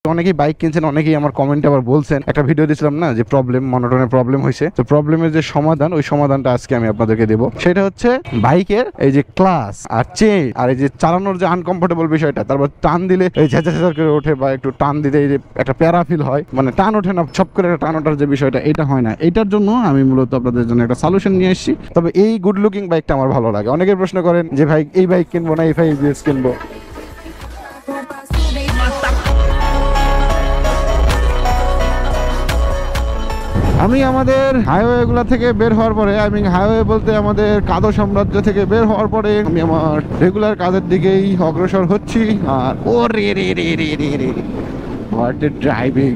অনেকেই বাইক কিনছেন, অনেকেই আমার কমেন্টে আবার বলছেন, একটা ভিডিও দিয়েছিলাম না যে প্রবলেম মনোটনের প্রবলেম হয়েছে, তো প্রবলেমের যে সমাধান, ওই সমাধানটা আজকে আমি আপনাদেরকে দেবো। সেটা হচ্ছে বাইকের এই যে ক্লাস আর চেন আর এই যে চালানোর যে আনকমফোর্টেবল বিষয়টা, তারপর টান দিলে এই ঝেঁচা ঝেঁচা করে ওঠে বা একটু টান দিতে এই যে একটা প্যারা ফিল হয়, মানে টান ওঠে না, সব করে টান ওঠার যে বিষয়টা, এটা হয় না। এটার জন্য আমি মূলত আপনাদের জন্য একটা সলিউশন নিয়ে এসেছি। তবে এই গুড লুকিং বাইকটা আমার ভালো লাগে। অনেকে প্রশ্ন করেন যে ভাই এই বাইক কিনবো না FIBS কিনবো। আমি আমাদের হাইওয়ে গুলা থেকে বের হওয়ার পরে, আমি হাইওয়ে বলতে আমাদের কাদো সাম্রাজ্য থেকে বের হওয়ার পরে আমি আমার রেগুলার কাজের দিকেই অগ্রসর হচ্ছি। আর ও রে রে রে রে রে রে হোয়াট এ ড্রাইভিং!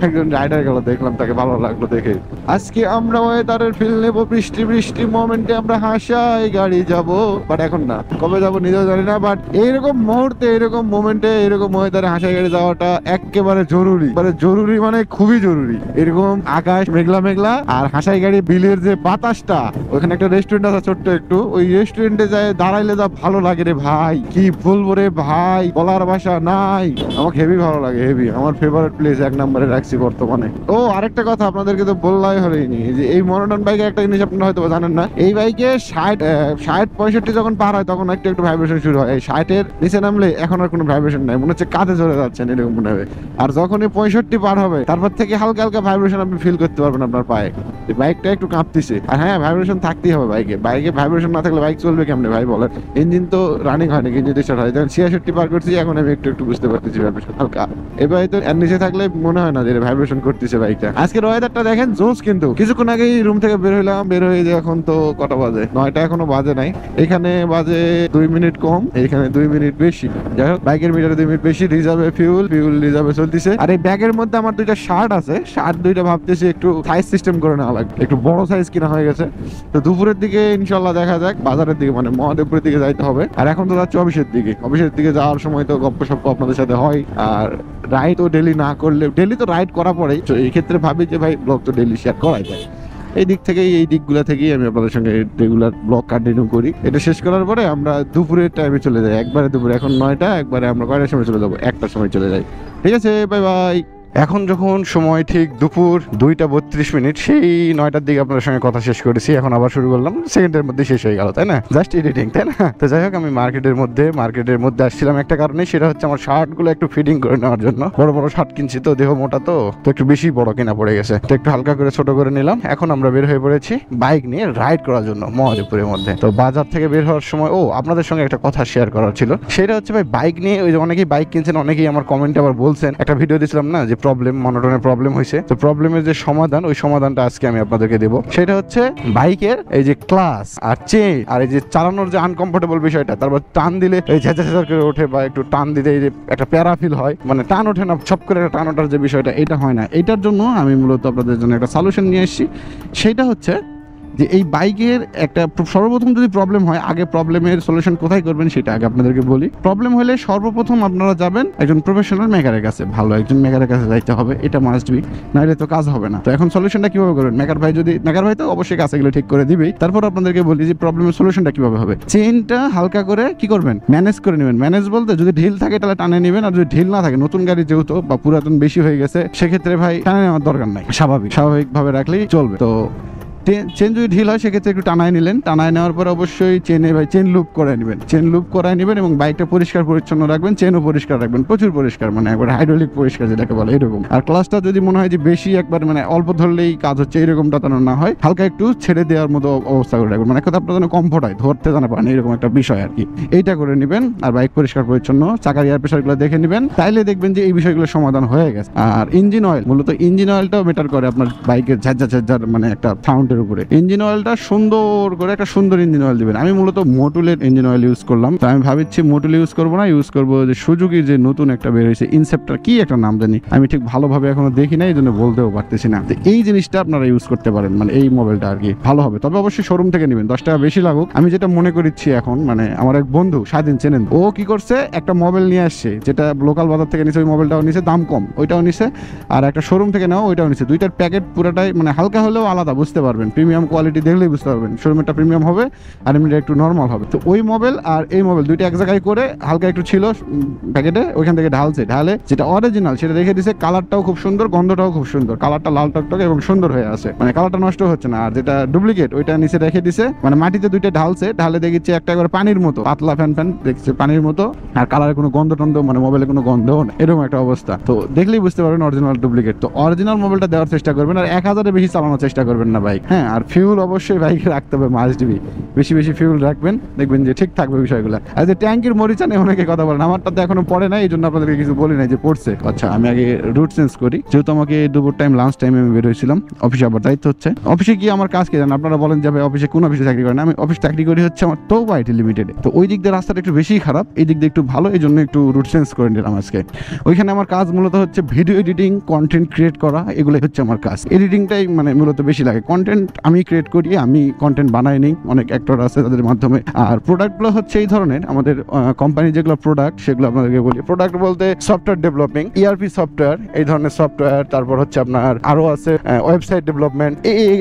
একজন রাইডার গেল, দেখলাম, তাকে ভালো লাগলো দেখে। আজকে আমরা ওয়েদারের ফিল নেবো, বৃষ্টি বৃষ্টি মোমেন্টে আমরা হাসাই গাড়ি যাব, বাট এখন না, কবে যাব নিজেও জানি না। বাট এইরকম মুহূর্তে, এরকম মোমেন্টে, এরকম ওয়েদারে হাসাই গাড়ি যাওয়াটা একেবারে জরুরি, মানে জরুরি, মানে খুবই জরুরি। এরকম আকাশ মেঘলা মেঘলা আর হাসাই গাড়ি বিলের যে বাতাসটা, ওখানে একটা রেস্টুরেন্ট আছে ছোট্ট একটু, ওই রেস্টুরেন্টে যায় দাঁড়াইলে যা ভালো লাগে রে ভাই, কি বলবো রে ভাই, বলার ভাষা নাই। আমাকে হেভি ভালো লাগে, হেভি আমার ফেভারিট প্লেস, এক নম্বরে রাখছি বর্তমানে। ও আরেকটা কথা আপনাদেরকে তো বললাই হয়নি, যে এই মনোটন বাইকে একটা জিনিস আপনারা হয়তো জানেন না, এই বাইকে 60-65 যখন পার হয় তখন একটু একটু ভাইব্রেশন শুরু হয়। এই 60-এর নিচে নামলে এখন আর কোনো ভাইব্রেশন নাই, মনে হচ্ছে কাঁধে চলে যাচ্ছেন এরকম মনে হবে। আর যখনই 65 পার হবে তারপর থেকে হালকা হালকা ভাইব্রেশন আপনি ফিল করতে পারবেন আপনার পায়ে, বাইকটা একটু কাঁপতেছে। আর হ্যাঁ, ভাইব্রেশন থাকতেই হবে বাইকে, বাইকে ভাইব্রেশন না থাকলে বাইক চলবে কেমনে ভাই বলেন? ইঞ্জিন তো রানিং হয় না, ইঞ্জিন স্টার্ট হয়। যখন 66 পার করছি এখন আমি একটু একটু বুঝতে পারতেছি ভাইব্রেশন হালকা। এবার তো এর নিচে থাকলে মনে হয় না যে ভাইব্রেশন করতেছে বাইকটা। আজকের ওয়েদারটা দেখেন জোস, কিন্তু কিছুক্ষণ আগেই রুম থেকে বের হইলাম, বের হয়ে যে এখন তো কটা বাজে, 9টা এখনো বাজে নাই। এখানে বাজে 2 মিনিট কম, এখানে 2 মিনিট বেশি। যাই হোক, বাইকের মিটারে 2 মিনিট বেশি, রিজার্ভে ফিউল রিজার্ভে চলতেছে। আর এই ব্যাগের মধ্যে আমার 2টা শার্ট আছে, শার্ট 2টা ভাবতেছি একটু সাইজ সিস্টেম করে নেওয়া লাগবে, একটু বড় সাইজ কিনা হয়ে গেছে। তো দুপুরের দিকে ইনশাল্লাহ দেখা যাক, বাজারের দিকে মানে মহাদেবপুরের দিকে যাইতে হবে। আর এখন তো যাচ্ছি অফিসের দিকে, অফিসের দিকে যাওয়ার সময় তো গপ্প সপ্প আপনাদের সাথে হয়। আর রাইড তো ডেলি না করলে, ডেলি তো রাইড করা পড়েই, তো এই ক্ষেত্রে ভাবি যে ভাই ব্লগ তো ডেলি শেয়ার করাই যায়। এই দিক থেকেই, এই দিকগুলা থেকেই আমি আপনাদের সঙ্গে রেগুলার ব্লগ কন্টিনিউ করি। এটা শেষ করার পরে আমরা দুপুরের টাইমে চলে যাই, একবারে দুপুরে, এখন 9টা, একবারে আমরা কয়টার সময় চলে যাবো? 1টার সময় চলে যাই। ঠিক আছে, বাই বাই। এখন যখন সময় ঠিক দুপুর 2:32, সেই 9টার দিকে আপনাদের সঙ্গে কথা শেষ করেছি, এখন আবার শুরু করলাম, সেকেন্ডের মধ্যে শেষ হয়ে গেল, তাই না? জাস্ট এডিটিং, তাই না? তো যাই হোক, আমি মার্কেটের মধ্যে আসছিলাম একটা কারণে, সেটা হচ্ছে আমার শার্টগুলো একটু ফিটিং করে নেওয়ার জন্য। বড় বড় শার্ট কিনছি তো, দেহ মোটা তো একটু বেশি বড় কিনা পড়ে গেছে, তো একটু হালকা করে ছোট করে নিলাম। এখন আমরা বের হয়ে পড়েছি বাইক নিয়ে রাইড করার জন্য মহাদেবপুরের মধ্যে। তো বাজার থেকে বের হওয়ার সময় আপনাদের সঙ্গে একটা কথা শেয়ার করার ছিল, সেটা হচ্ছে ভাই বাইক নিয়ে, ওই যে অনেকেই বাইক কিনছেন, অনেকেই আমার কমেন্টে আবার বলছেন, একটা ভিডিও দিয়েছিলাম না যে প্রবলেম মনোটনের প্রবলেম হয়েছে, তো প্রবলেমের যে সমাধান, ওই সমাধানটা আজকে আমি আপনাদেরকে দেবো। সেটা হচ্ছে বাইকের এই যে ক্লাস আর চেন আর এই যে চালানোর যে আনকমফোর্টেবল বিষয়টা, তারপর টান দিলে এই ঝেঁচা ঝেঁচা করে ওঠে বা একটু টান দিতে এই যে একটা প্যারা ফিল হয়, মানে টান ওঠে না, সব করে টান ওঠার যে বিষয়টা, এটা হয় না। এটার জন্য আমি মূলত আপনাদের জন্য একটা সলিউশন নিয়ে এসেছি। সেটা হচ্ছে যে এই বাইকের একটা সর্বপ্রথম যদি প্রবলেম হয়, আগে প্রবলেমের সলিউশন কোথায় করবেন সেটা আগে আপনাদেরকে বলি। প্রবলেম হলে সর্বপ্রথম আপনারা যাবেন একজন প্রফেশনাল মেকারের কাছে, ভালো একজন মেকারের কাছে যাইতে হবে, এটা মাস্ট বি, নাহলে তো কাজ হবে না। তো এখন সলিউশনটা কিভাবে করবেন? মেকার ভাই তো অবশ্যই কাছে গেলে ঠিক করে দিবেই। তারপর আপনাদেরকে বলি যে প্রবলেমের সলিউশনটা কিভাবে হবে। চেইনটা হালকা করে কি করবেন, ম্যানেজ করে নেবেন। ম্যানেজ বলতে যদি ঢিল থাকে তাহলে টানে নেবেন, আর যদি ঢিল না থাকে, নতুন গাড়ি যেহেতু বা পুরাতন বেশি হয়ে গেছে, সেক্ষেত্রে ভাই টানে নেওয়ার দরকার নাই, স্বাভাবিকভাবে রাখলেই চলবে। তো চেন যদি ঢিল হয় সেক্ষেত্রে একটু টানায় নিলেন, টানায় নেওয়ার পর অবশ্যই চেন লুপ করায় নেবেন এবং বাইকটা পরিষ্কার পরিচ্ছন্ন রাখবেন, চেনও পরিষ্কার রাখবেন, প্রচুর পরিষ্কার, মানে একবার হাইড্রোলিক পরিষ্কার যেটাকে বলে এরকম। আর ক্লাসটা যদি মনে হয় যে বেশি একবার মানে অল্প ধরলেই কাজ হচ্ছে এরকমটা যেন না হয়, হালকা একটু ছেড়ে দেওয়ার মতো অবস্থা করে রাখবেন, মানে কথা আপনার যেন কমফোর্ট হয়, ধরতে জানা পারেন, এরকম একটা বিষয় আর কি। এইটা করে নেবেন। আর বাইক পরিষ্কার পরিচ্ছন্ন, চাকার এয়ার প্রেশারগুলো দেখে নেবেন, তাইলে দেখবেন যে এই বিষয়গুলো সমাধান হয়ে গেছে। আর ইঞ্জিন অয়েল, মূলত ইঞ্জিন অয়েলটাও ম্যাটার করে আপনার বাইকের ঝাঁঝার মানে একটা সাউন্ডের উপরে। ইঞ্জিন অয়েলটা সুন্দর করে একটা সুন্দর ইঞ্জিন অয়েল দিবেন। আমি মূলত মোটুলের ইঞ্জিন অয়েল ইউজ করলাম, তো আমি ভাবছি মোটুল ইউজ করবো না, ইউজ করবো যে সুজুকির যে নতুন একটা বের হয়েছে ইনসেপ্টার, কি একটা নাম জানি, আমি ঠিক ভালোভাবে এখনো দেখি না, এই জন্য বলতেও পারতেছি না। এই জিনিসটা আপনারা ইউজ করতে পারেন, মানে এই মোবাইলটা আর কি ভালো হবে। তবে অবশ্যই শোরুম থেকে নেবেন, 10 টাকা বেশি লাগুক। আমি যেটা মনে করছি এখন, মানে আমার এক বন্ধু স্বাধীন চেনেন, ও কি করছে, একটা মোবাইল নিয়ে আসছে, যেটা লোকাল বাজার থেকে নিছে, ওই মোবাইলটাও নিছে, দাম কম, ওইটাও নিছে, আর একটা শোরুম থেকে নেওয়া ওইটাও নিছে। দুইটার প্যাকেট পুরোটাই মানে হালকা হলেও আলাদা, বুঝতে পারবেন পারবেন, প্রিমিয়াম কোয়ালিটি দেখলেই বুঝতে পারবেন শোরুমেরটা প্রিমিয়াম হবে আর এমনিটা একটু নর্মাল হবে। তো ওই মোবাইল আর এই মোবাইল দুইটা এক জায়গায় করে হালকা একটু ছিল প্যাকেটে, ওইখান থেকে ঢালে যেটা অরিজিনাল সেটা রেখে দিছে। কালারটাও খুব সুন্দর, গন্ধটাও খুব সুন্দর, কালারটা লাল টকটকে এবং সুন্দর হয়ে আছে, মানে কালারটা নষ্ট হচ্ছে না। আর যেটা ডুপ্লিকেট ওইটা নিচে রেখে দিছে, মানে মাটিতে দুইটা ঢালে দেখেছি একটা একবার পানির মতো পাতলা ফ্যান দেখছে পানির মতো, আর কালারে কোনো গন্ধ টন্ধ মানে মোবাইলে কোনো গন্ধও নেই, এরকম একটা অবস্থা। তো দেখলেই বুঝতে পারবেন অরিজিনাল ডুপ্লিকেট। তো অরিজিনাল মোবাইলটা দেওয়ার চেষ্টা করবেন, আর 1000-এর বেশি চালানোর চেষ্টা করবেন না বাইক। হ্যাঁ, আর ফিউল অবশ্যই বাইকে রাখতে হবে, মাস্ট বি, বেশি বেশি ফিউল রাখবেন, দেখবেন যে ঠিক থাকবে বিষয়গুলো। আর যে ট্যাঙ্কির মরিচা নিয়ে অনেকে কথা বলেন, আমারটা তো এখনো পড়ে নাই, এই জন্য আপনাদেরকে কিছু বলি নাই যে পড়ছে। আচ্ছা, আমি আগে রুট চেঞ্জ করি, যেহেতু আমাকে দুপুর টাইম লাঞ্চ টাইমে আমি বের হয়েছিলাম, অফিসে আবার দায়িত্ব হচ্ছে। অফিসে গিয়ে আমার কাজ কি জানেন? আপনারা বলেন যে ভাই অফিসে কোন অফিসে চাকরি করেন? আমি অফিস চাকরি করি হচ্ছে আমার তৌবা আইটি লিমিটেডে। তো ওই দিক দিয়ে রাস্তাটা একটু বেশি খারাপ, এই দিক দিয়ে একটু ভালো, এই জন্য একটু রুট চেঞ্জ করে নিলাম আজকে। ওইখানে আমার কাজ মূলত হচ্ছে ভিডিও এডিটিং, কন্টেন্ট ক্রিয়েট করা, এগুলোই হচ্ছে আমার কাজ। এডিটিংটাই মানে মূলত বেশি লাগে, কন্টেন্ট আমি ক্রিয়েট করি, আমি কন্টেন্ট বানাই নেই, অনেক অ্যাক্টর আছে তাদের মাধ্যমে। আর প্রোডাক্টগুলো হচ্ছে এই ধরনের, আমাদের কোম্পানি যেগুলো প্রোডাক্ট সেগুলো আপনাদেরকে বলি। প্রোডাক্ট বলতে সফটওয়্যার ডেভেলপিং, ইআরপি সফটওয়্যার, এই ধরনের সফটওয়্যার, তারপর হচ্ছে আপনার আরো আছে ওয়েবসাইট ডেভেলপমেন্ট,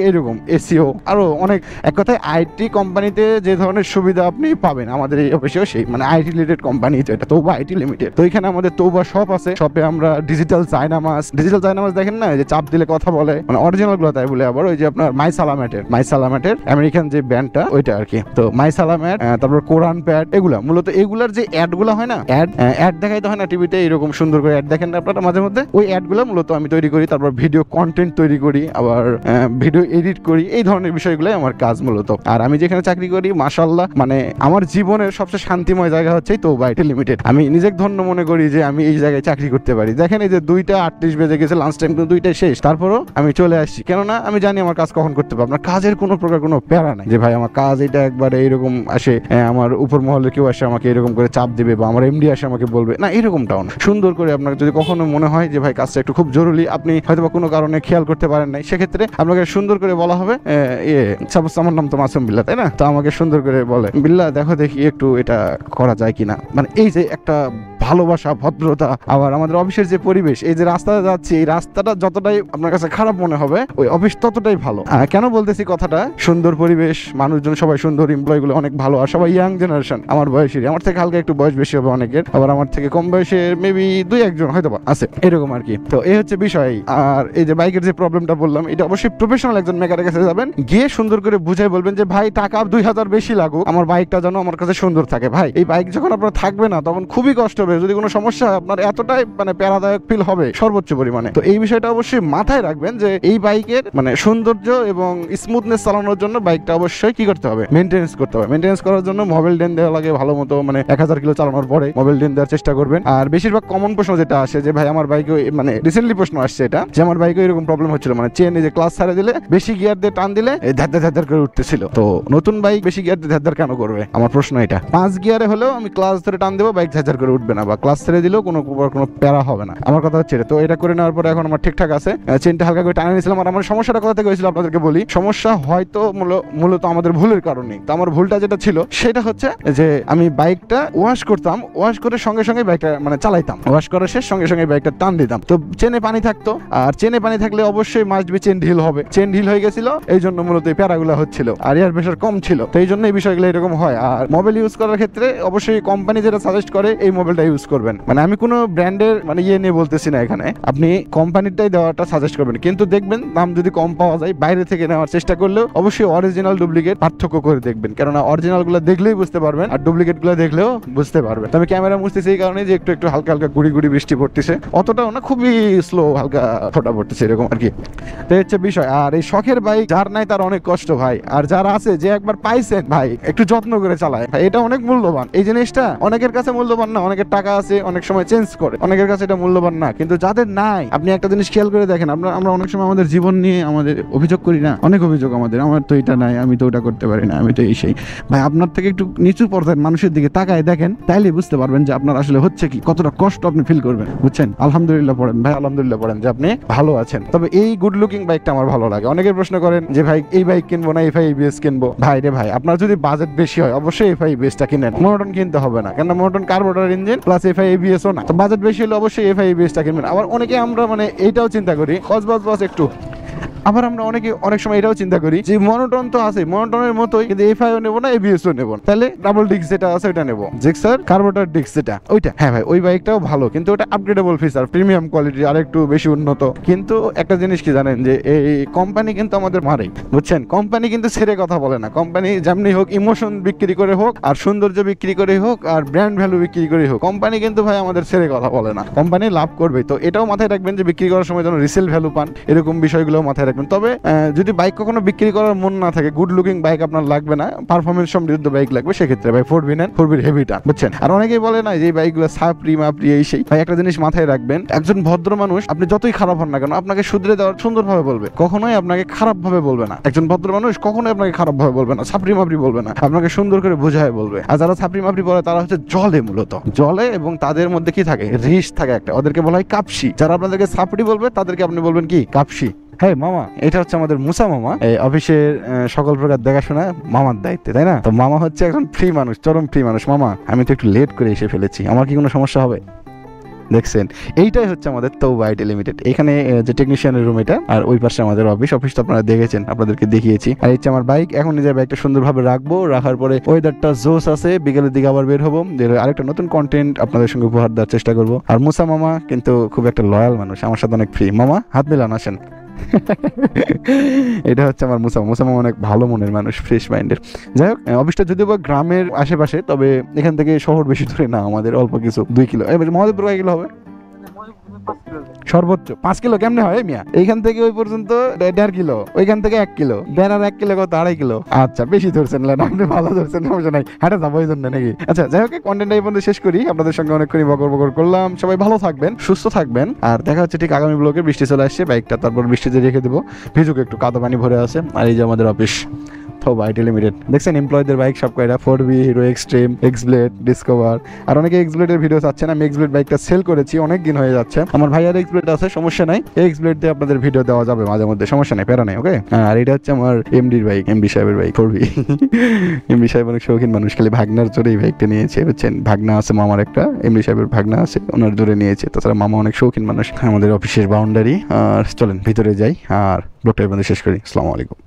এইরকম এসইও, আরো অনেক। এক কথায় আইটি কোম্পানিতে যে ধরনের সুবিধা আপনি পাবেন আমাদের এই অফিসেও সেই, মানে আইটি রিলেটেড কোম্পানি যেটা তৌবা আইটি লিমিটেড। তো এখানে আমাদের তৌবা শপ আছে, শপে আমরা ডিজিটাল চায়নামাজ দেখেন না, যে চাপ দিলে কথা বলে, মানে অরিজিনাল গুলো তাই বলে। আবার ওই যে আপনার মাই সালামেটের আমেরিকান যে ব্যান্ডটা ওইটা আর কি। তো মাই সালামেট, তারপর কোরআন প্যাড, এগুলার যে অ্যাড গুলা হয় না, অ্যাড দেখাইতে হয় না টিভিতে, এরকম সুন্দর করে অ্যাড দেখেন না আপনারা মাঝে মধ্যে, ওই অ্যাড গুলো মূলত আমি তৈরি করি। তারপর ভিডিও কন্টেন্ট তৈরি করি, আবার ভিডিও এডিট করি, এই ধরনের বিষয়গুলোই আমার কাজ মূলত। আর আমি যেখানে চাকরি করি মাশাআল্লাহ, মানে আমার জীবনের সবচেয়ে শান্তিময় জায়গা হচ্ছে তৌবা আইটি লিমিটেড। আমি নিজেকে ধন্য মনে করি যে আমি এই জায়গায় চাকরি করতে পারি। দেখেন এই যে 2:38 বেজে গেছে, লাঞ্চ টাইম কিন্তু 2টায় শেষ, তারপরও আমি চলে আসছি। কেননা আমি জানি আমার কাজ কখন করতে পারবো। আপনার কাজের কোনো প্রকার কোনো প্যারা নাই যে ভাই আমার কাজ এটা একবারে এইরকম আসে, আমার উপর মহলে কেউ আসে আমাকে এরকম করে চাপ দিবে, বা আমার এমডি আসে আমাকে বলবে, না এরকমটাও না। সুন্দর করে আপনাকে যদি কখনো মনে হয় যে ভাই কাজটা একটু খুব জরুরি, আপনি হয়তো বা কোনো কারণে খেয়াল করতে পারেন নাই, সেক্ষেত্রে আপনাকে সুন্দর করে বলা হবে, সাপোজ আমার নাম তো মাসুম বিল্লাহ, তাই না? তো আমাকে সুন্দর করে বলে, বিল্লাহ দেখি একটু এটা করা যায় কিনা। মানে এই যে একটা ভালোবাসা, ভদ্রতা। আবার আমাদের অফিসের যে পরিবেশ, এই যে রাস্তাটা যাচ্ছি, এই রাস্তাটা যতটাই আপনার কাছে খারাপ মনে হবে, ওই অফিস ততটাই ভালো। কেন বলতেছি কথাটা? সুন্দর পরিবেশ, মানুষজন সবাই সুন্দর, এমপ্লয়ি গুলো অনেক ভালো, আর সবাই ইয়াং জেনারেশন, আমার বয়সের, আমার থেকে হালকা একটু বয়স বেশি হবে অনেকের, আবার আমার থেকে কম বয়সের মেবি 2-1 জন হয়তো আছে, এরকম আর কি। তো এই হচ্ছে বিষয়। আর এই যে বাইকের যে প্রবলেমটা বললাম, এটা অবশ্যই প্রফেশনাল একজন মেকারের কাছে যাবেন, গিয়ে সুন্দর করে বুঝাই বলবেন যে ভাই টাকা 2000 বেশি লাগুক, আমার বাইকটা যেন আমার কাছে সুন্দর থাকে। ভাই এই বাইক যখন আপনার থাকবে না, তখন খুবই কষ্ট হবে, যদি কোনো সমস্যা হয় আপনার এতটাই মানে প্যারাদায়ক ফিল হবে সর্বোচ্চ পরিমাণে। তো এই বিষয়টা অবশ্যই মাথায় রাখবেন যে এই বাইকের মানে সৌন্দর্য এবং স্মুথনেস চালানোর জন্য বাইকটা অবশ্যই কি করতে হবে? মেইনটেনেন্স করতে হবে। মেইনটেনেন্স করার জন্য মোবাইল ডেন দেওয়া লাগে ভালো মতো, মানে 1000 কিলো চালানোর পরে মোবাইল ডেন দেওয়ার চেষ্টা করবেন। আর বেশিরভাগ কমন প্রশ্ন যেটা আসে যে ভাই আমার বাইকে, মানে রিসেন্টলি প্রশ্ন আসছে এটা, যে আমার বাইকে এরকম প্রবলেম হচ্ছিল, মানে চেন এই যে ক্লাস ছাড়ে দিলে, বেশি গিয়ার দিয়ে টান দিলে ধ্যার করে উঠতেছিল। তো নতুন বাইক বেশি গিয়ার দিয়ে ধ্যার কেন করবে? আমার প্রশ্ন এটা। 5 গিয়ারে হলেও আমি ক্লাস ধরে টান দেবো, বাইক ধ্যার করে উঠবে না, বা ক্লাস ছেড়ে দিলেও কোনো প্যারা হবে না। আমার কথা হচ্ছে তো এটা করে নেওয়ার পরে এখন আমার ঠিকঠাক আছে। চেনটা হালকা করে টানে নিয়েছিলাম। আর আমার সমস্যাটা কোথা থেকে হয়েছিল আপনাদেরকে বলি। সমস্যা হয়তো মূলত আমাদের ভুলের কারণে। তো আমার ভুলটা যেটা ছিল সেটা হচ্ছে যে আমি বাইকটা ওয়াশ করতাম, ওয়াশ করে সঙ্গে সঙ্গে বাইকটা মানে চালাইতাম, ওয়াশ করার শেষ সঙ্গে সঙ্গে বাইকটা টান দিতাম। তো চেনে পানি থাকতো, আর চেনে পানি থাকলে অবশ্যই মাস্ট বি চেন ঢিল হবে। চেন ঢিল হয়ে গেছিল, এই জন্য মূলত এই প্যারাগুলো হচ্ছিল, আর এয়ার প্রেশার কম ছিল। তো এই জন্য এই বিষয়গুলো এরকম হয়। আর মোবাইল ইউজ করার ক্ষেত্রে অবশ্যই কোম্পানি যেটা সাজেস্ট করে এই মোবাইলটা ইউজ করবেন। মানে আমি কোনো ব্র্যান্ডের মানে নিয়ে বলতেছি না এখানে, আপনি কোম্পানিটাই দেওয়াটা সাজেস্ট করবেন। কিন্তু দেখবেন দাম যদি কম পাওয়া যায়, বাইরে থেকে নেওয়ার চেষ্টা করলেও অবশ্যই অরিজিনাল ডুপ্লিকেট পার্থক্য করে দেখবেন, কেননা অরিজিনাল গুলো দেখলেই বুঝতে পারবেন, আর ডুপ্লিকেট গুলো দেখলেও বুঝতে পারবেন। আমি ক্যামেরা মুছতেছি এই কারণে যে একটু হালকা হালকা গুড়ি বৃষ্টি পড়তেছে, অতটাও না, খুবই স্লো, হালকা ফোটা পড়তেছে এরকম আর কি। তো হচ্ছে বিষয়। আর এই শখের বাইক যার নাই তার অনেক কষ্ট ভাই, আর যারা আছে যে একবার পাইছেন ভাই একটু যত্ন করে চালায় ভাই, এটা অনেক মূল্যবান। এই জিনিসটা অনেকের কাছে মূল্যবান না, অনেকের টাকা আছে, অনেক সময় চেঞ্জ করে, অনেকের কাছে এটা মূল্যবান না। কিন্তু যাদের নাই, আপনি একটা জিনিস খেয়াল করে দেখেন, আমরা অনেক সময় আমাদের জীবন নিয়ে আমাদের অভিযোগ করি না, অনেক অভিযোগ আমাদের, আমার তো এটা নাই, আমি তো ওটা করতে পারি না, আমি তো এই সেই। ভাই আপনার থেকে একটু নিচু পর্যায়ের মানুষের দিকে তাকায় দেখেন, তাইলে বুঝতে পারবেন যে আপনার আসলে হচ্ছে কি, কতটা কষ্ট আপনি ফিল করবেন, বুঝছেন? আলহামদুলিল্লাহ পড়েন ভাই, আলহামদুলিল্লাহ পড়েন যে আপনি ভালো আছেন। তবে এই গুড লুকিং বাইকটা আমার ভালো লাগে। অনেকের প্রশ্ন করেন যে ভাই এই বাইক কিনবো না এফআই এবিএস কিনবো। ভাই রে ভাই, আপনার যদি বাজেট বেশি হয় অবশ্যই এফআই এবিএসটা কিনেন, মোনোটন কিনতে হবে না, কেন monotone carburettor engine plus FI ABS ও না। তো বাজেট বেশি হলে অবশ্যই এফআই এবিএসটা কিনবেন। আবার অনেকে আমরা মানে এইটাও চিন্তা করি, বস একটু আবার আমরা অনেক সময় এটাও চিন্তা করি যে মনোটন তো আছে, মনোটনের মতোই কিন্তু এফআইও নেবো না এবিএসও নেবো, তাহলে ডাবল ডিস্ক যেটা আছে ওইটা নেবো, জিক্সার কার্বোরেটর ডিস্ক যেটা ওইটা। হ্যাঁ ভাই, ওই বাইকটাও ভালো, কিন্তু ওটা আপগ্রেডেবল ফিচার, প্রিমিয়াম কোয়ালিটি, আর একটু বেশি উন্নত। কিন্তু একটা জিনিস কি জানেন, যে এই কোম্পানি কিন্তু আমাদের মারে, বুঝছেন? কোম্পানি কিন্তু ছেড়ে কথা বলে না। কোম্পানি যেমনি হোক ইমোশন বিক্রি করে হোক, আর সৌন্দর্য বিক্রি করে হোক, আর ব্র্যান্ড ভ্যালু বিক্রি করে হোক, কোম্পানি কিন্তু ভাই আমাদের ছেড়ে কথা বলে না। কোম্পানি লাভ করবে, তো এটাও মাথায় রাখবেন যে বিক্রি করার সময় যেন রিসেল ভ্যালু পান, এরকম বিষয়গুলো মাথায় রাখবেন। তবে যদি বাইক কখনো বিক্রি করার মন না থাকে, গুড লুকিং বাইক আপনার লাগবে না, পারফরমেন্স সমৃদ্ধ বাইক লাগবে, সেক্ষেত্রে ভাই 4B নেন, 4B হেভিটা, বুঝছেন? আর অনেকেই বলে না যে এই বাইকগুলো সাপ্রি মাপ্রি এই সেই। ভাই একটা জিনিস মাথায় রাখবেন, একজন ভদ্র মানুষ আপনি যতই খারাপ হন না কেন আপনাকে শুধরে দেওয়ার সুন্দরভাবে বলবে, কখনোই আপনাকে খারাপ ভাবে বলবে না। একজন ভদ্র মানুষ কখনোই আপনাকে খারাপ ভাবে বলবে না, সাপ্রি মাপ্রি বলবে না, আপনাকে সুন্দর করে বোঝায় বলবে। আর যারা সাপ্রি মাপ্রি বলে তারা হচ্ছে জলে, মূলত জলে, এবং তাদের মধ্যে কি থাকে, রিস থাকে একটা, ওদেরকে বলা হয় কাপসি। যারা আপনাদেরকে সাপ্রি বলবে তাদেরকে আপনি বলবেন কি, কাপসি। হ্যাঁ মামা, এটা হচ্ছে আমাদের মুসা মামা, এই অফিসের সকল প্রকার দেখাশোনা মামার দায়িত্বে, তাই না? তো মামা হচ্ছে একজন ফ্রি মানুষ, চরম ফ্রি মানুষ। মামা, আমি তো একটু লেট করে এসে ফেলেছি, আমার কি কোনো সমস্যা হবে? দেখছেন, এইটাই হচ্ছে আমাদের তৌবা আইটি লিমিটেড। এখানে যে টেকনিশিয়ানের রুম এটা, আর ওই পাশে আমাদের অফিস তো আপনারা দেখেছেন, আপনাদেরকে দেখিয়েছি। আর হচ্ছে আমার বাইক, এখন নিজের বাইকটা সুন্দরভাবে রাখবো, রাখার পরে ওয়েদারটা জোস আছে, বিকেলের দিকে আবার বের হবো, আরেকটা নতুন কন্টেন্ট আপনাদের সঙ্গে উপহার দেওয়ার চেষ্টা করবো। আর মুসা মামা কিন্তু খুব একটা লয়াল মানুষ, আমার সাথে অনেক ফ্রি। মামা হাত মিলান, আসেন। এটা হচ্ছে আমার মুসা মামা, অনেক ভালো মনের মানুষ, ফ্রেশ মাইন্ডের। যাই হোক, অফিসটা যদিও বা গ্রামের আশেপাশে, তবে এখান থেকে শহর বেশি দূরে না, আমাদের অল্প কিছু 2 কিলো। মহাদেবপুর কয় কিলো হবে? সর্বোচ্চ 5 কিলো। কেমনে হয় মিয়া? এইখান থেকে ওই পর্যন্ত 1.5 কিলো, ওইখান থেকে 1 কিলো, ব্যানার 1 কিলো কত, 2.5 কিলো। আচ্ছা, বেশি ধরছেন, আপনি ভালো ধরছেন, সমস্যা নাই, হাঁটা যাবো এই জন্য নাকি? আচ্ছা, যাই হোক, কন্টেন্ট এই পর্যন্ত শেষ করি। আপনাদের সঙ্গে অনেকক্ষণ বকর করলাম। সবাই ভালো থাকবেন, সুস্থ থাকবেন, আর দেখা হচ্ছে ঠিক আগামী ব্লগে। বৃষ্টি চলে আসছে, বাইকটা তারপর বৃষ্টিতে রেখে দেবো, ভিজুক একটু, কাদা পানি ভরে আছে। আর এই যে আমাদের অফিস তৌবা আইটি লিমিটেড, দেখছেন এমপ্লয়ীদের বাইক সব কয়টা, 4B, Hero Xtreme, Xblade, Discover. আর অনেকে এক্সব্লেডের ভিডিও চাচ্ছেন, আমি এক্সব্লেড বাইকটা সেল করেছি, অনেক দিন হয়ে যাচ্ছে। আমার ভাইয়ার এক্সব্লেড আছে, সমস্যা নাই, এক্সব্লেড দিয়ে আপনাদের ভিডিও দেওয়া যাবে মাঝে মধ্যে, সমস্যা নাই, প্যারা নাই, ওকে? আর এটা হচ্ছে আমার এমডির বাইক, এমডি সাহেবের বাইক, 4B। এমডি সাহেব অনেক শৌখিন মানুষ, খালি ভাগনার জোরে এই বাইকটা নিয়েছে, বুঝছেন? ভাগনা আছে মামার একটা, এমডি সাহেবের ভাগনা আছে, ওনার জোরে নিয়েছে। তাছাড়া মামা অনেক শৌখিন মানুষ। আমাদের অফিসের বাউন্ডারি। আর চলেন ভিতরে যাই, আর ব্লগটা এখানে শেষ করি। আসসালামু আলাইকুম।